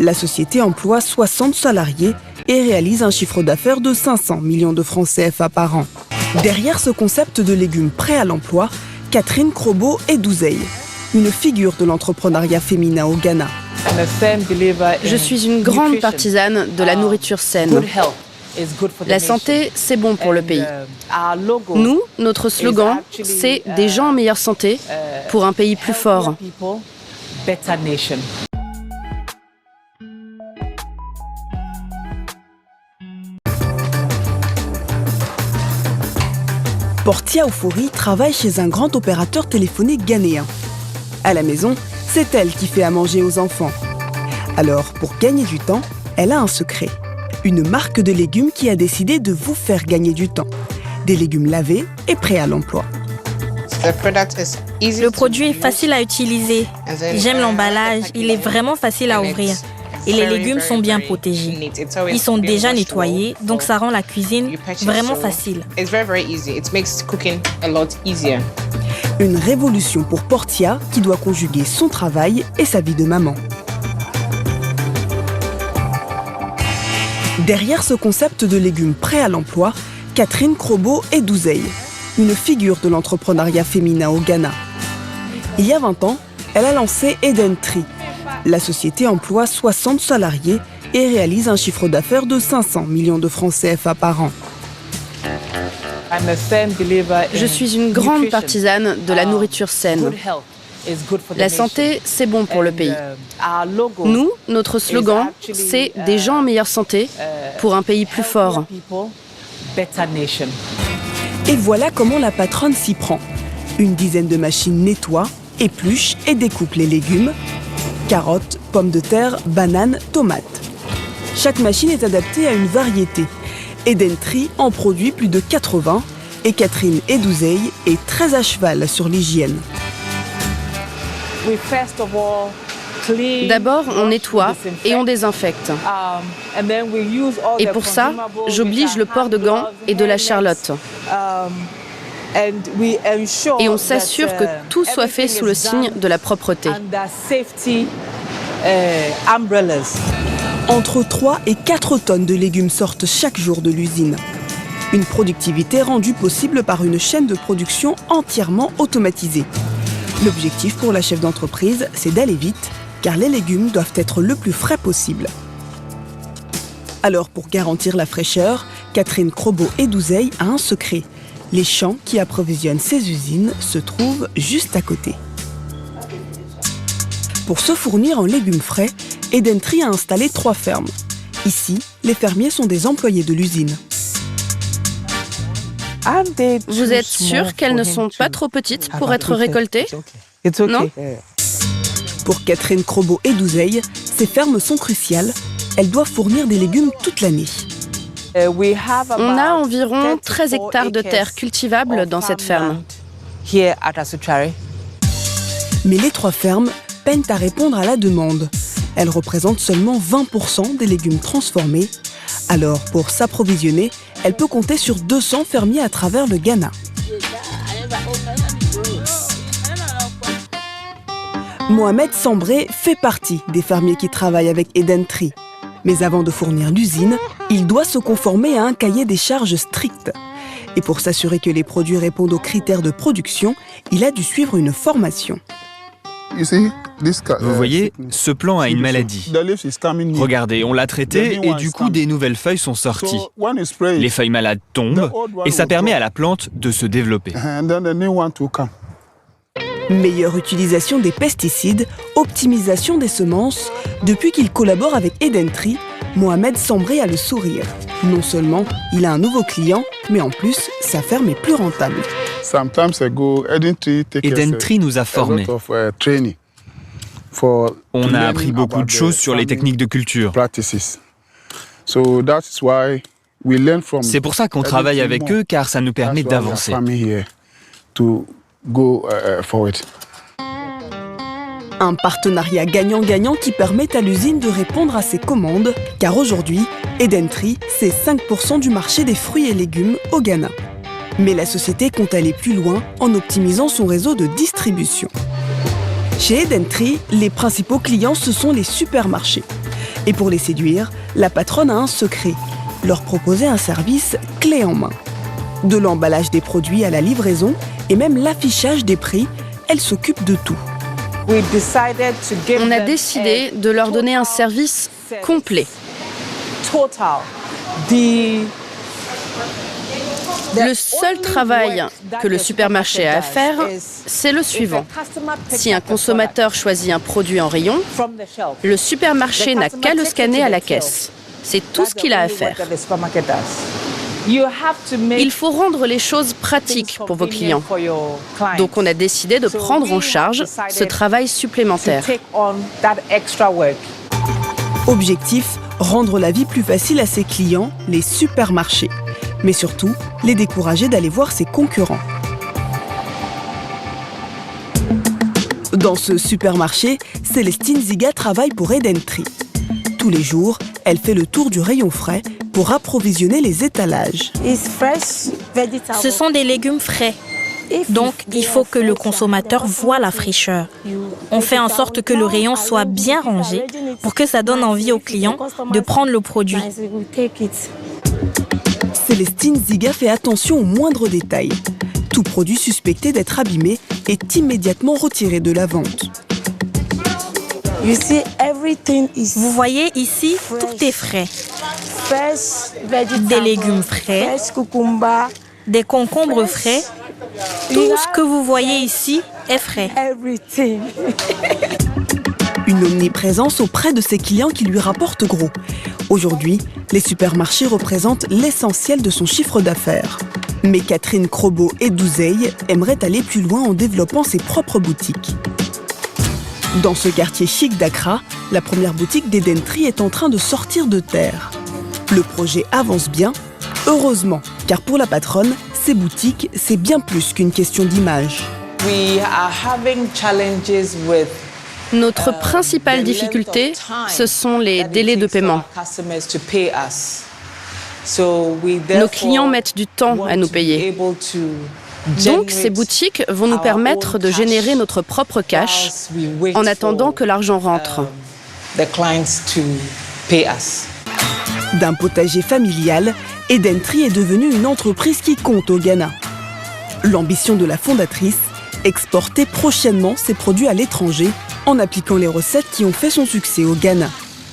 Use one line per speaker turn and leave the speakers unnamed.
La société emploie 60 salariés et réalise un chiffre d'affaires de 500 millions de francs CFA par an. Derrière ce concept de légumes prêts à l'emploi, Catherine Krobo-Edouzeil, une figure de l'entrepreneuriat féminin au Ghana.
Je suis une grande partisane de la nourriture saine. La santé, c'est bon pour le pays. Nous, notre slogan, c'est « Des gens en meilleure santé pour un pays plus fort ».
Portia Ofori travaille chez un grand opérateur téléphonique ghanéen. À la maison, c'est elle qui fait à manger aux enfants. Alors, pour gagner du temps, elle a un secret. Une marque de légumes qui a décidé de vous faire gagner du temps. Des légumes lavés et prêts à l'emploi.
Le produit est facile à utiliser. J'aime l'emballage, il est vraiment facile à ouvrir. Et les légumes sont bien protégés. Ils sont déjà nettoyés, donc ça rend la cuisine vraiment facile.
Une révolution pour Portia qui doit conjuguer son travail et sa vie de maman. Derrière ce concept de légumes prêts à l'emploi, Catherine Krobo-Edouzeil, une figure de l'entrepreneuriat féminin au Ghana. Il y a 20 ans, elle a lancé Eden Tree. La société emploie 60 salariés et réalise un chiffre d'affaires de 500 millions de francs CFA par an.
Je suis une grande partisane de la nourriture saine. La santé, c'est bon pour le pays. Nous, notre slogan, c'est « Des gens en meilleure santé pour un pays plus fort ».
Et voilà comment la patronne s'y prend. Une dizaine de machines nettoient, épluchent et découpent les légumes. Carottes, pommes de terre, bananes, tomates. Chaque machine est adaptée à une variété. Eden Tree en produit plus de 80 et Catherine Edouzeil est très à cheval sur l'hygiène.
D'abord, on nettoie et on désinfecte. Et pour ça, j'oblige le port de gants et de la charlotte. Et on s'assure que tout soit fait sous le signe de la propreté.
Entre 3 et 4 tonnes de légumes sortent chaque jour de l'usine. Une productivité rendue possible par une chaîne de production entièrement automatisée. L'objectif pour la chef d'entreprise, c'est d'aller vite, car les légumes doivent être le plus frais possible. Alors, pour garantir la fraîcheur, Catherine Krobo-Edouzeil a un secret. Les champs qui approvisionnent ces usines se trouvent juste à côté. Pour se fournir en légumes frais, Eden Tree a installé 3 fermes. Ici, les fermiers sont des employés de l'usine.
Vous êtes sûr qu'elles ne sont pas trop petites pour être récoltées? Non?
Pour Catherine Krobo-Edouzeil, ces fermes sont cruciales. Elles doivent fournir des légumes toute l'année.
On a environ 13 hectares de terre cultivable dans cette ferme.
Mais les 3 fermes peinent à répondre à la demande. Elles représentent seulement 20% des légumes transformés. Alors, pour s'approvisionner, elle peut compter sur 200 fermiers à travers le Ghana. Mohamed Sambré fait partie des fermiers qui travaillent avec Eden Tree. Mais avant de fournir l'usine, il doit se conformer à un cahier des charges strict. Et pour s'assurer que les produits répondent aux critères de production, il a dû suivre une formation.
Vous voyez, ce plant a une maladie. Regardez, on l'a traité et du coup, des nouvelles feuilles sont sorties. Les feuilles malades tombent et ça permet à la plante de se développer.
Meilleure utilisation des pesticides, optimisation des semences. Depuis qu'il collabore avec Eden Tree, Mohamed Sambré a le sourire. Non seulement il a un nouveau client, mais en plus, sa ferme est plus rentable.
Eden Tree nous a formés. On a appris beaucoup de choses sur les techniques de culture. C'est pour ça qu'on travaille avec eux, car ça nous permet d'avancer.
Un partenariat gagnant-gagnant qui permet à l'usine de répondre à ses commandes, car aujourd'hui, Eden Tree, c'est 5% du marché des fruits et légumes au Ghana. Mais la société compte aller plus loin en optimisant son réseau de distribution. Chez Eden Tree, les principaux clients, ce sont les supermarchés. Et pour les séduire, la patronne a un secret, leur proposer un service clé en main. De l'emballage des produits à la livraison et même l'affichage des prix, elle s'occupe de tout.
On a décidé de leur donner un service complet. Le seul travail que le supermarché a à faire, c'est le suivant. Si un consommateur choisit un produit en rayon, le supermarché n'a qu'à le scanner à la caisse. C'est tout ce qu'il a à faire. Il faut rendre les choses pratiques pour vos clients. Donc on a décidé de prendre en charge ce travail supplémentaire.
Objectif, rendre la vie plus facile à ses clients, les supermarchés. Mais surtout, les décourager d'aller voir ses concurrents. Dans ce supermarché, Célestine Ziga travaille pour Edentree. Tous les jours, elle fait le tour du rayon frais pour approvisionner les étalages.
Ce sont des légumes frais. Donc, il faut que le consommateur voie la fraîcheur. On fait en sorte que le rayon soit bien rangé pour que ça donne envie aux clients de prendre le produit.
Célestine Ziga fait attention aux moindres détails. Tout produit suspecté d'être abîmé est immédiatement retiré de la vente.
Vous voyez ici, tout est frais. Des légumes frais, des concombres frais. Tout ce que vous voyez ici est frais.
Une omniprésence auprès de ses clients qui lui rapporte gros. Aujourd'hui, les supermarchés représentent l'essentiel de son chiffre d'affaires. Mais Catherine Crobeau et Douzeille aimeraient aller plus loin en développant ses propres boutiques. Dans ce quartier chic d'Accra, la première boutique d'Edentree est en train de sortir de terre. Le projet avance bien, heureusement, car pour la patronne, ces boutiques, c'est bien plus qu'une question d'image.
Notre principale difficulté, ce sont les délais de paiement. Nos clients mettent du temps à nous payer. Donc, ces boutiques vont nous permettre de générer notre propre cash en attendant que l'argent rentre.
D'un potager familial, Edentree est devenue une entreprise qui compte au Ghana. L'ambition de la fondatrice, exporter prochainement ses produits à l'étranger en appliquant les recettes qui ont fait son succès au Ghana.